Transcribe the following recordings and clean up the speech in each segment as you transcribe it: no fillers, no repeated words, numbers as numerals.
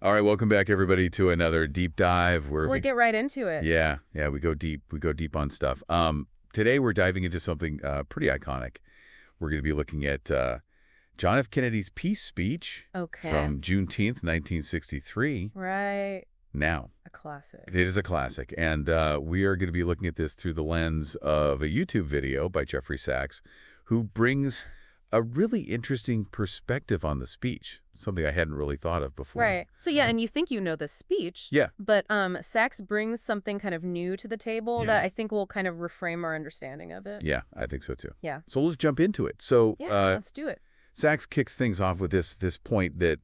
All right, welcome back, everybody, to another deep dive. So we get right into it. Yeah, we go deep. We go deep on stuff. Today we're diving into something pretty iconic. We're going to be looking at John F. Kennedy's peace speech from Juneteenth, 1963. Right. Now, a classic. It is a classic, and we are going to be looking at this through the lens of a YouTube video by Sachs, who brings a really interesting perspective on the speech, something I hadn't really thought of before. Right. So yeah, and you think you know the speech. Yeah. But Sachs brings something kind of new to the table that I think will kind of reframe our understanding of it. Yeah, I think so too. Yeah. So let's jump into it. So let's do it. Sachs kicks things off with this point that,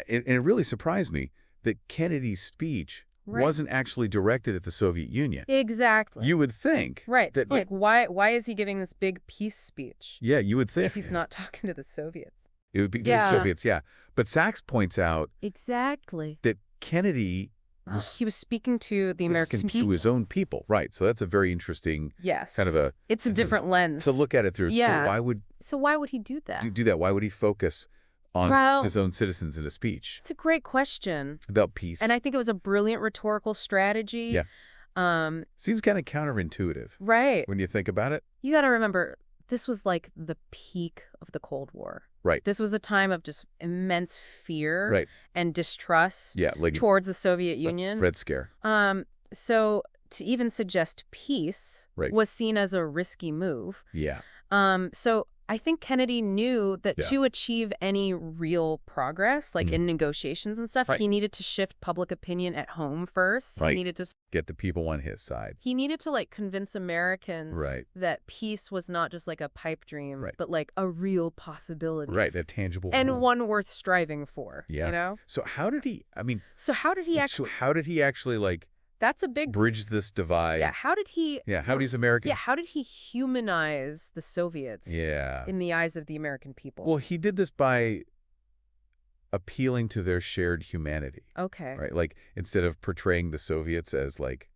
and it really surprised me, that Kennedy's speech wasn't actually directed at the Soviet Union. Exactly. You would think. Right. That, like, why is he giving this big peace speech? Yeah, you would think. If he's not talking to the Soviets. It would be the Soviets, yeah. But Sachs points out that Kennedy he was speaking to the American people. To his own people, right. So that's a very interesting kind of a... It's a different lens. To look at it through. Yeah. So why would he do that? Do that? Why would he focus on his own citizens in a speech? It's a great question. About peace. And I think it was a brilliant rhetorical strategy. Yeah. Seems kind of counterintuitive. Right. When you think about it. You got to remember, this was like the peak of the Cold War. Right. This was a time of just immense fear and distrust towards the Soviet Union. Red Scare. So to even suggest peace was seen as a risky move. Yeah. So I think Kennedy knew that to achieve any real progress, like in negotiations and stuff, he needed to shift public opinion at home first. He needed to get the people on his side. He needed to like convince Americans that peace was not just like a pipe dream, but like a real possibility. Right, a tangible and one worth striving for. Yeah. You know? So how did he? I mean. So how did he actually? So how did he actually like? That's a big bridge this divide. Yeah. How did he? Yeah. How he's American? Yeah. How did he humanize the Soviets? Yeah. In the eyes of the American people. Well, he did this by appealing to their shared humanity. Okay. Right. Like instead of portraying the Soviets as like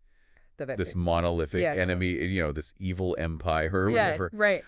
this monolithic enemy, you know, this evil empire or whatever. Right.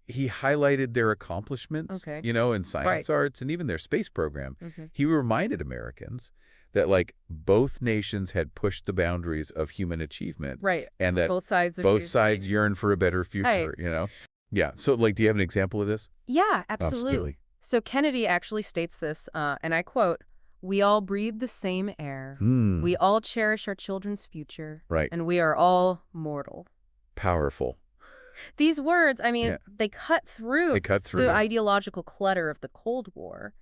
He highlighted their accomplishments, you know, in science, arts, and even their space program. He reminded Americans that like both nations had pushed the boundaries of human achievement. Right. And that both sides yearn for a better future, you know? Yeah. So like, do you have an example of this? Yeah, absolutely. So Kennedy actually states this, and I quote, "We all breathe the same air. We all cherish our children's future. Right. And we are all mortal." Powerful. These words, I mean, they cut through the ideological clutter of the Cold War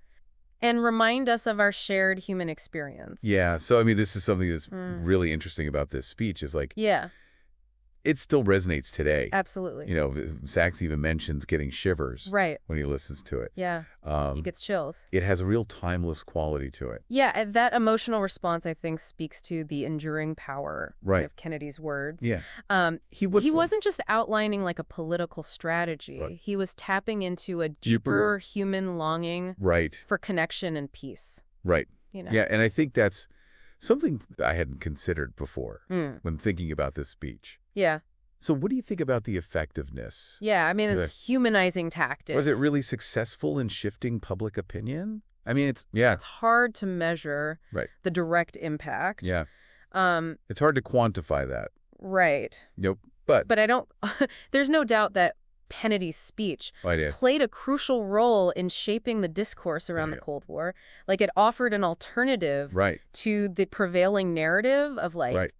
and remind us of our shared human experience. Yeah. So, I mean, this is something that's really interesting about this speech is like, it still resonates today. Absolutely. You know, Sachs even mentions getting shivers when he listens to it. Yeah. He gets chills. It has a real timeless quality to it. Yeah. And that emotional response, I think, speaks to the enduring power of Kennedy's words. Yeah. He wasn't just outlining like a political strategy. Right. He was tapping into a deeper human longing for connection and peace. Right. You know? Yeah. And I think that's something I hadn't considered before when thinking about this speech. Yeah. So what do you think about the effectiveness? Yeah, I mean, it's a humanizing tactic. Was it really successful in shifting public opinion? I mean, it's hard to measure the direct impact. Yeah. It's hard to quantify that. Right. Nope. But I don't, there's no doubt that Kennedy's speech played a crucial role in shaping the discourse around the Cold War. Like it offered an alternative to the prevailing narrative of like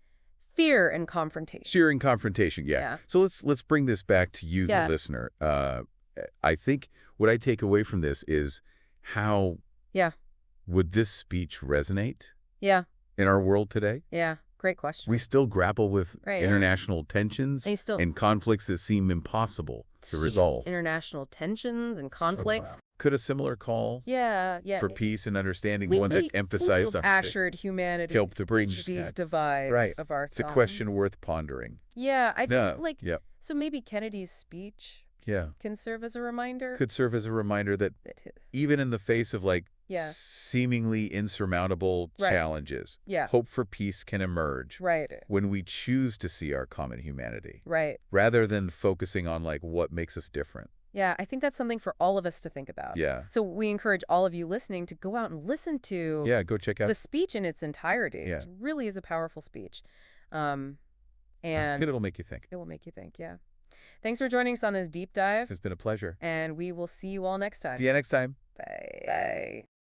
fear and confrontation. Fear and confrontation, yeah. So let's bring this back to you, the listener. I think what I take away from this is how would this speech resonate in our world today? Yeah, great question. We still grapple with international tensions and conflicts that seem impossible to resolve. International tensions and conflicts. Could a similar call for peace and understanding, one that emphasizes assured humanity, help to bridge these divides of our time? It's a question worth pondering. Yeah, I think so maybe Kennedy's speech can serve as a reminder. Could serve as a reminder that even in the face of like seemingly insurmountable challenges, hope for peace can emerge when we choose to see our common humanity rather than focusing on like what makes us different. Yeah, I think that's something for all of us to think about. Yeah. So we encourage all of you listening to go out and listen to go check out the speech in its entirety. Yeah. It really is a powerful speech. And it'll make you think. It will make you think, yeah. Thanks for joining us on this deep dive. It's been a pleasure. And we will see you all next time. See you next time. Bye. Bye.